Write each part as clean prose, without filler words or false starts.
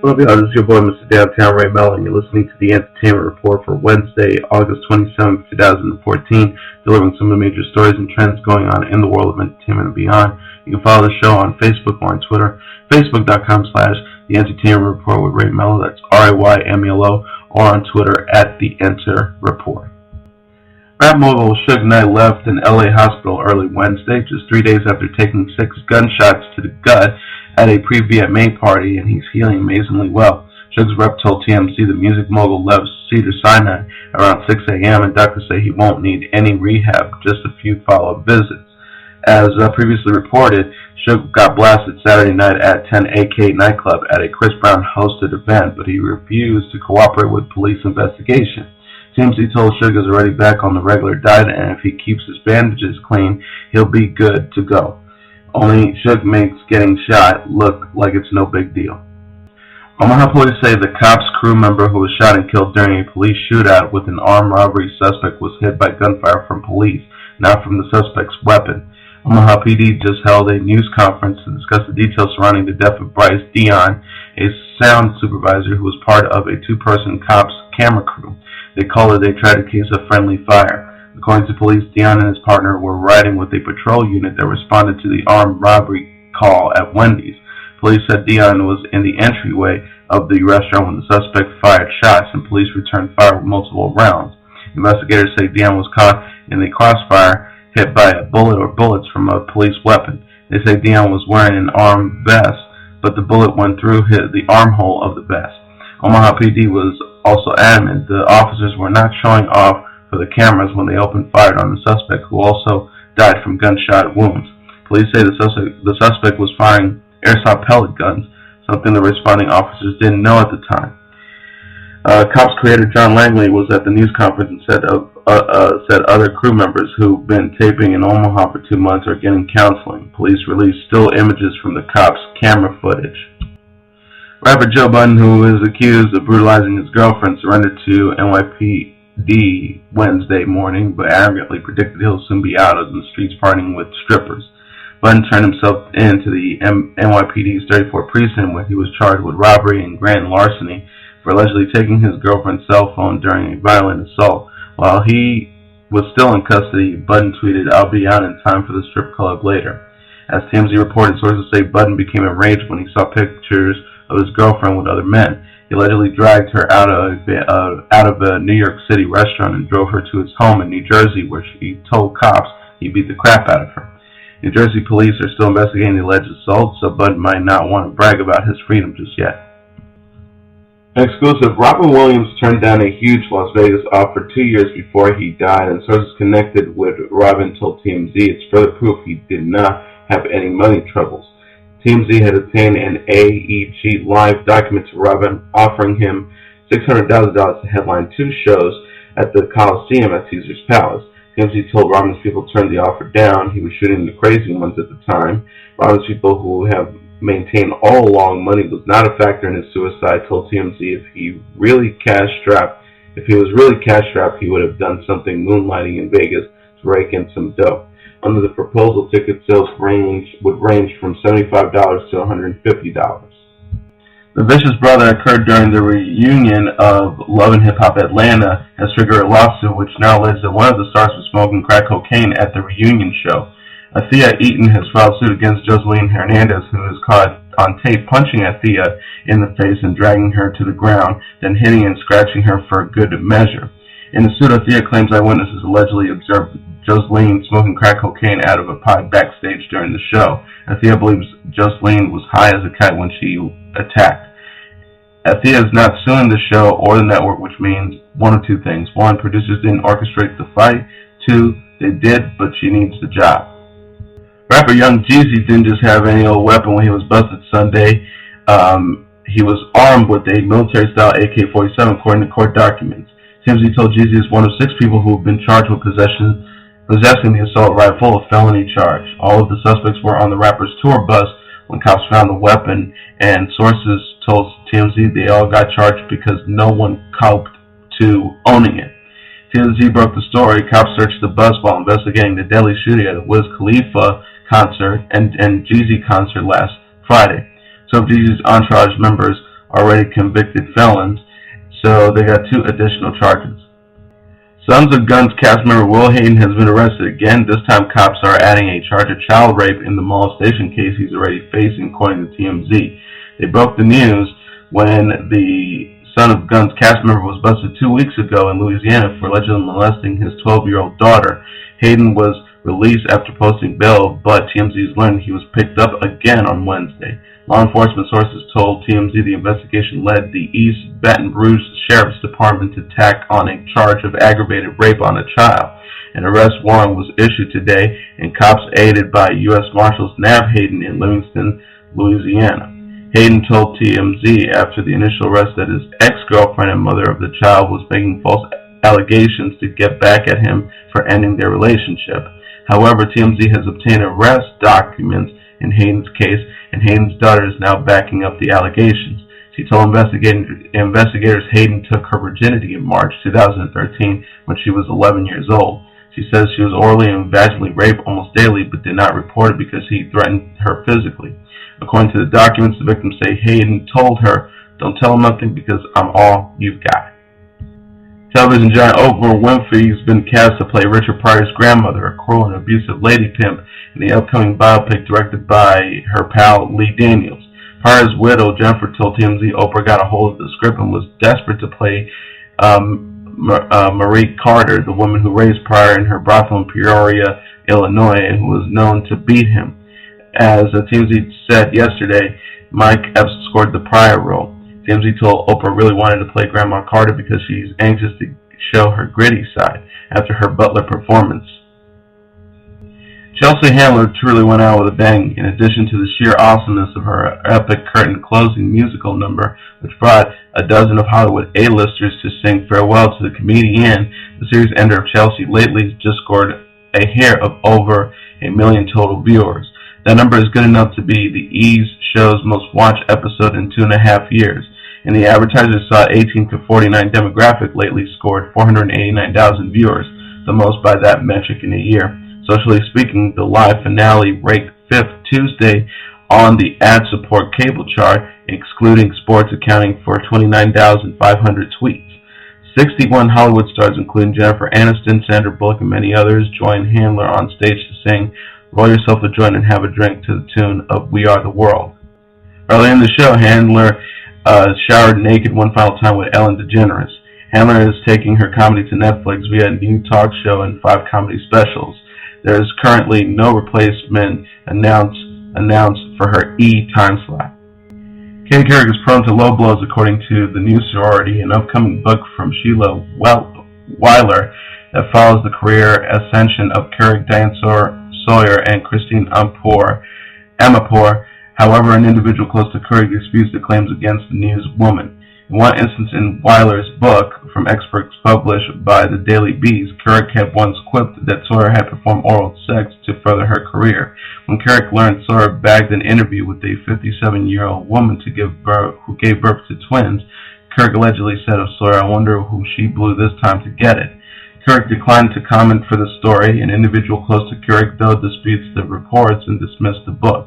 Well, this is your boy, Mr. Downtown Ray Mello, and you're listening to the Entertainment Report for Wednesday, August 27th, 2014, delivering some of the major stories and trends going on in the world of entertainment and beyond. You can follow the show on Facebook or on Twitter, facebook.com/The Entertainment Report with Ray Mello, that's RAYMELO, or on Twitter @The Enter Report. Rap mogul Suge Knight left an LA hospital early Wednesday, just 3 days after taking 6 gunshots to the gut at a pre-VMA party, and he's healing amazingly well. Suge's rep told TMZ the music mogul left Cedars-Sinai around 6 a.m., and doctors say he won't need any rehab, just a few follow-up visits. As previously reported, Suge got blasted Saturday night at 10 AK nightclub at a Chris Brown-hosted event, but he refused to cooperate with police investigation. TMZ told Suge is already back on the regular diet, and if he keeps his bandages clean, he'll be good to go. Only Suge makes getting shot look like it's no big deal. Omaha police say the cop's crew member who was shot and killed during a police shootout with an armed robbery suspect was hit by gunfire from police, not from the suspect's weapon. Omaha PD just held a news conference to discuss the details surrounding the death of Bryce Dion, a sound supervisor who was part of a 2-person cop's camera crew. They call it a tragic case of friendly fire. According to police, Dion and his partner were riding with a patrol unit that responded to the armed robbery call at Wendy's. Police said Dion was in the entryway of the restaurant when the suspect fired shots, and police returned fire with multiple rounds. Investigators say Dion was caught in the crossfire, hit by a bullet or bullets from a police weapon. They say Dion was wearing an armed vest, but the bullet went through the armhole of the vest. Omaha PD was also adamant the officers were not showing off for the cameras when they opened fire on the suspect, who also died from gunshot wounds. Police say the suspect was firing airsoft pellet guns, something the responding officers didn't know at the time. Cops creator John Lennon was at the news conference and said other crew members who've been taping in Omaha for 2 months are getting counseling. Police released still images from the cops' camera footage. Rapper Joe Budden, who is accused of brutalizing his girlfriend, surrendered to NYPD Wednesday morning, but arrogantly predicted he'll soon be out of the streets partying with strippers. Budden turned himself in to the NYPD's 34th precinct, where he was charged with robbery and grand larceny for allegedly taking his girlfriend's cell phone during a violent assault. While he was still in custody, Budden tweeted, "I'll be out in time for the strip club later." As TMZ reported, sources say Budden became enraged when he saw pictures of his girlfriend with other men. He allegedly dragged her out of a New York City restaurant and drove her to his home in New Jersey, where she told cops he beat the crap out of her. New Jersey police are still investigating the alleged assault, so Budden might not want to brag about his freedom just yet. Exclusive: Robin Williams turned down a huge Las Vegas offer 2 years before he died, and sources connected with Robin told TMZ it's further proof he did not have any money troubles. TMZ had obtained an AEG live document to Robin, offering him $600,000 to headline 2 shows at the Coliseum at Caesar's Palace. TMZ told Robin's people turned the offer down. He was shooting The Crazy Ones at the time. Robin's people, who have maintained all along money was not a factor in his suicide, told TMZ if he was really cash-strapped, he would have done something moonlighting in Vegas to rake in some dough. Under the proposal, ticket sales would range from $75 to $150. The Vicious Brother occurred during the reunion of Love and Hip Hop Atlanta, has triggered a lawsuit which now alleges that one of the stars was smoking crack cocaine at the reunion show. Althea Eaton has filed suit against Joseline Hernandez, who is caught on tape punching Althea in the face and dragging her to the ground, then hitting and scratching her for good measure. In the suit, Althea claims eyewitnesses allegedly observed Joseline smoking crack cocaine out of a pipe backstage during the show. Althea believes Joseline was high as a kite when she attacked. Althea is not suing the show or the network, which means one of 2 things. 1, producers didn't orchestrate the fight. 2, they did, but she needs the job. Rapper Young Jeezy didn't just have any old weapon when he was busted Sunday. He was armed with a military-style AK-47, according to court documents. TMZ told Jeezy is one of 6 people who have been charged with possessing the assault rifle, a felony charge. All of the suspects were on the rapper's tour bus when cops found the weapon, and sources told TMZ they all got charged because no one coped to owning it. TMZ broke the story. Cops searched the bus while investigating the deadly shooting at the Wiz Khalifa concert and Jeezy concert last Friday. Some of Jeezy's entourage members already convicted felons, so they got 2 additional charges. Sons of Guns cast member Will Hayden has been arrested again. This time cops are adding a charge of child rape in the molestation case he's already facing, according to TMZ. They broke the news when the Son of Guns cast member was busted 2 weeks ago in Louisiana for allegedly molesting his 12-year-old daughter. Hayden was released after posting bail, but TMZ learned he was picked up again on Wednesday. Law enforcement sources told TMZ the investigation led the East Baton Rouge Sheriff's Department to tack on a charge of aggravated rape on a child. An arrest warrant was issued today, and cops aided by U.S. Marshals nabbed Hayden in Livingston, Louisiana. Hayden told TMZ after the initial arrest that his ex-girlfriend and mother of the child was making false allegations to get back at him for ending their relationship. However, TMZ has obtained arrest documents in Hayden's case, and Hayden's daughter is now backing up the allegations. She told investigators Hayden took her virginity in March 2013 when she was 11 years old. She says she was orally and vaginally raped almost daily, but did not report it because he threatened her physically. According to the documents, the victims say Hayden told her, "Don't tell him nothing because I'm all you've got." Television giant Oprah Winfrey has been cast to play Richard Pryor's grandmother, a cruel and abusive lady pimp, in the upcoming biopic directed by her pal Lee Daniels. Pryor's widow, Jennifer, told TMZ Oprah got a hold of the script and was desperate to play Marie Carter, the woman who raised Pryor in her brothel in Peoria, Illinois, and who was known to beat him. As TMZ said yesterday, Mike Epps scored the Pryor role. TMZ told Oprah really wanted to play Grandma Carter because she's anxious to show her gritty side after her Butler performance. Chelsea Handler truly went out with a bang. In addition to the sheer awesomeness of her epic curtain closing musical number, which brought a dozen of Hollywood A-listers to sing farewell to the comedian, the series ender of Chelesa Lately just scored a hair of over 1 million total viewers. That number is good enough to be the E's show's most watched episode in 2.5 years. And the advertisers saw 18 to 49 demographic Lately scored 489,000 viewers, the most by that metric in a year. Socially speaking, the live finale ranked 5th Tuesday on the ad-support cable chart, excluding sports, accounting for 29,500 tweets. 61 Hollywood stars, including Jennifer Aniston, Sandra Bullock, and many others, joined Handler on stage to sing "Roll Yourself a Joint and Have a Drink" to the tune of "We Are the World." Early in the show, Handler showered naked one final time with Ellen DeGeneres. Handler is taking her comedy to Netflix via a new talk show and 5 comedy specials. There is currently no replacement announced for her E time slot. Katie Couric is prone to low blows, according to the new sorority, an upcoming book from Sheila Weiler that follows the career ascension of Couric, Diane Sawyer, and Christine Amanpour. However, an individual close to Couric disputes the claims against the newswoman. In one instance in Weiler's book, from experts published by the Daily Beast, Couric had once quipped that Sawyer had performed oral sex to further her career. When Couric learned Sawyer bagged an interview with a 57-year-old woman who gave birth to twins, Couric allegedly said of Sawyer, "I wonder who she blew this time to get it." Couric declined to comment for the story. An individual close to Couric, though, disputes the reports and dismissed the book.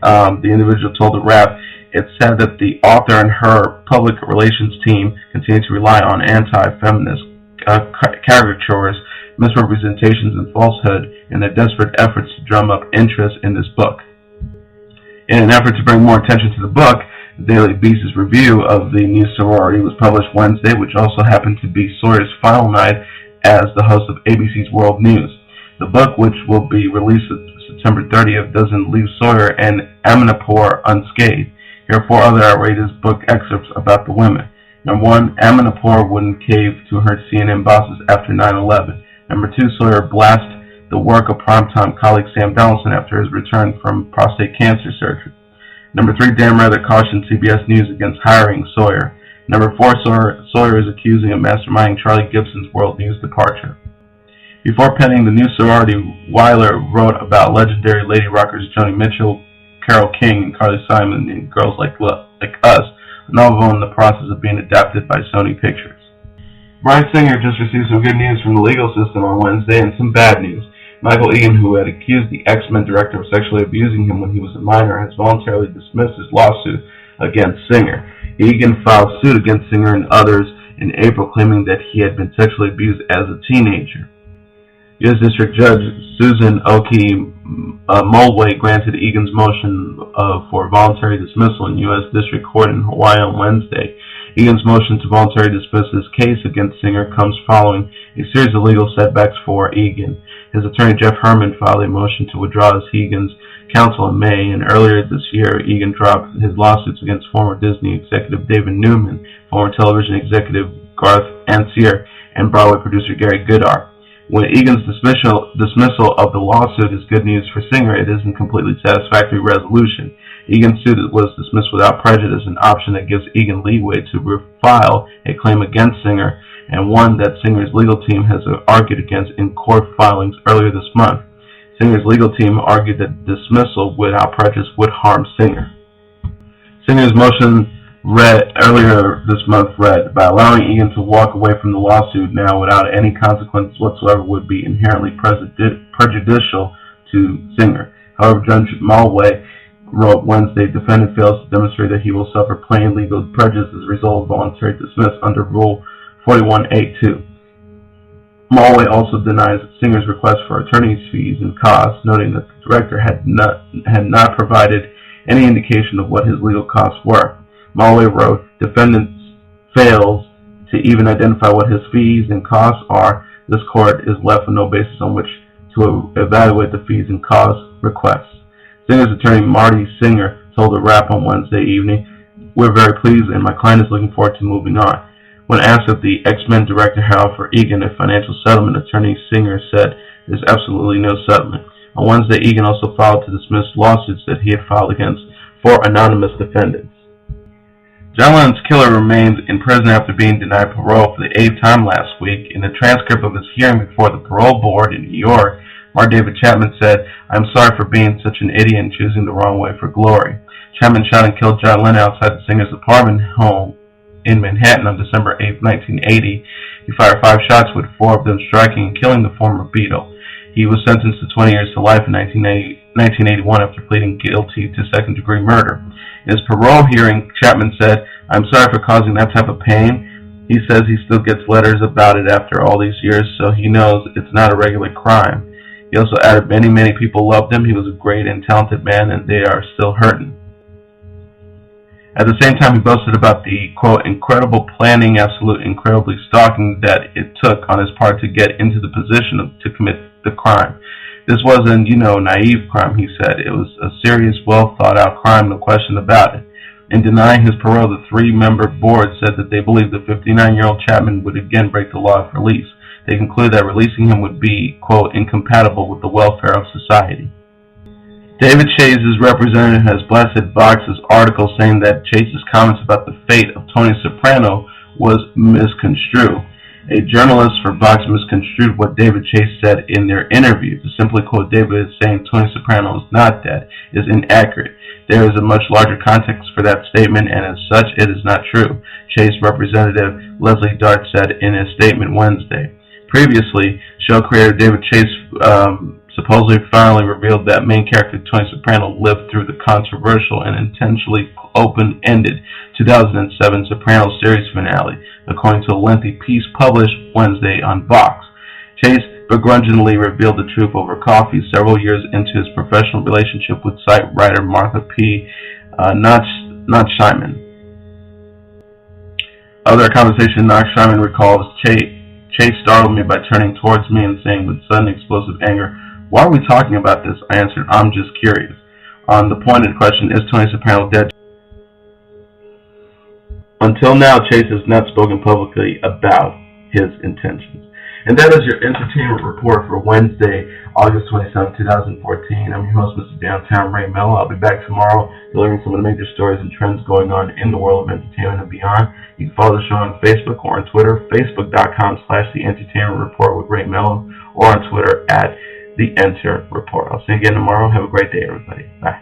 The individual told the Wrap, "It's sad that the author and her public relations team continue to rely on anti-feminist caricatures, misrepresentations, and falsehood in their desperate efforts to drum up interest in this book." In an effort to bring more attention to the book, the Daily Beast's review of the new sorority was published Wednesday, which also happened to be Sawyer's final night as the host of ABC's World News. The book, which will be released September 30th, doesn't leave Sawyer and Amanpour unscathed. Here are 4 other outrageous book excerpts about the women. Number 1, Amanpour wouldn't cave to her CNN bosses after 9/11. Number 2, Sawyer blasts the work of primetime colleague Sam Donaldson after his return from prostate cancer surgery. Number 3, Dan Rather cautioned CBS News against hiring Sawyer. Number 4, Sawyer is accusing of masterminding Charlie Gibson's World News departure. Before penning the new sorority, Weiler wrote about legendary Lady Rockers Joni Mitchell, Carole King, and Carly Simon in Girls Like Us, a novel in the process of being adapted by Sony Pictures. Bryan Singer just received some good news from the legal system on Wednesday and some bad news. Michael Egan, who had accused the X-Men director of sexually abusing him when he was a minor, has voluntarily dismissed his lawsuit against Singer. Egan filed suit against Singer and others in April, claiming that he had been sexually abused as a teenager. U.S. District Judge Susan Oki Mulway granted Egan's motion for voluntary dismissal in U.S. District Court in Hawaii on Wednesday. Egan's motion to voluntarily dismiss his case against Singer comes following a series of legal setbacks for Egan. His attorney Jeff Herman filed a motion to withdraw as Egan's counsel in May, and earlier this year Egan dropped his lawsuits against former Disney executive David Newman, former television executive Garth Ancier, and Broadway producer Gary Goodart. When Egan's dismissal of the lawsuit is good news for Singer, it isn't a completely satisfactory resolution. Egan's suit was dismissed without prejudice, an option that gives Egan leeway to refile a claim against Singer, and one that Singer's legal team has argued against in court filings earlier this month. Singer's legal team argued that dismissal without prejudice would harm Singer. Singer's motion earlier this month read, by allowing Egan to walk away from the lawsuit now without any consequences whatsoever would be inherently prejudicial to Singer. However, Judge Mulway wrote Wednesday, defendant fails to demonstrate that he will suffer plain legal prejudice as a result of voluntary dismiss under Rule 41A2. Mulway also denies Singer's request for attorney's fees and costs, noting that the director had not provided any indication of what his legal costs were. Mulway wrote, defendant fails to even identify what his fees and costs are. This court is left with no basis on which to evaluate the fees and costs requests. Singer's attorney Marty Singer told the Wrap on Wednesday evening, we're very pleased and my client is looking forward to moving on. When asked if the X-Men director had offered Egan a financial settlement, attorney Singer said there's absolutely no settlement. On Wednesday, Egan also filed to dismiss lawsuits that he had filed against 4 anonymous defendants. John Lennon's killer remains in prison after being denied parole for the 8th time last week. In the transcript of his hearing before the parole board in New York, David Chapman said, I'm sorry for being such an idiot and choosing the wrong way for glory. Chapman shot and killed John Lennon outside the singer's apartment home in Manhattan on December 8, 1980. He fired 5 shots, with 4 of them striking and killing the former Beatle. He was sentenced to 20 years to life in 1981 after pleading guilty to second-degree murder. In his parole hearing, Chapman said, I'm sorry for causing that type of pain. He says he still gets letters about it after all these years, so he knows it's not a regular crime. He also added many people loved him. He was a great and talented man, and they are still hurting. At the same time, he boasted about the, quote, incredible planning, absolute incredibly stalking that it took on his part to get into the position to commit the crime. This wasn't, naive crime, he said. It was a serious, well-thought-out crime, no question about it. In denying his parole, the 3-member board said that they believed the 59-year-old Chapman would again break the law if released. They concluded that releasing him would be, quote, incompatible with the welfare of society. David Chase's representative has blasted Vox's article, saying that Chase's comments about the fate of Tony Soprano was misconstrued. A journalist for Vox misconstrued what David Chase said in their interview. To simply quote David as saying Tony Soprano is not dead is inaccurate. There is a much larger context for that statement, and as such, it is not true, Chase representative Leslie Dart said in a statement Wednesday. Previously, show creator David Chase supposedly finally revealed that main character Tony Soprano lived through the controversial and intentionally open-ended 2007 Sopranos series finale, according to a lengthy piece published Wednesday on Vox. Chase begrudgingly revealed the truth over coffee several years into his professional relationship with site writer Martha P. Nachsheiman. Other conversation Nachsheiman recalls, Chase startled me by turning towards me and saying with sudden explosive anger, why are we talking about this? I answered, I'm just curious. On the pointed question, is Tony Soprano dead? Until now, Chase has not spoken publicly about his intentions. And that is your entertainment report for Wednesday, August 27, 2014. I'm your host, Mr. Downtown Ray Mello. I'll be back tomorrow delivering some of the major stories and trends going on in the world of entertainment and beyond. You can follow the show on Facebook or on Twitter, facebook.com/The Entertainment Report with Ray Mello, or on Twitter @The Enter Report. I'll see you again tomorrow. Have a great day, everybody. Bye.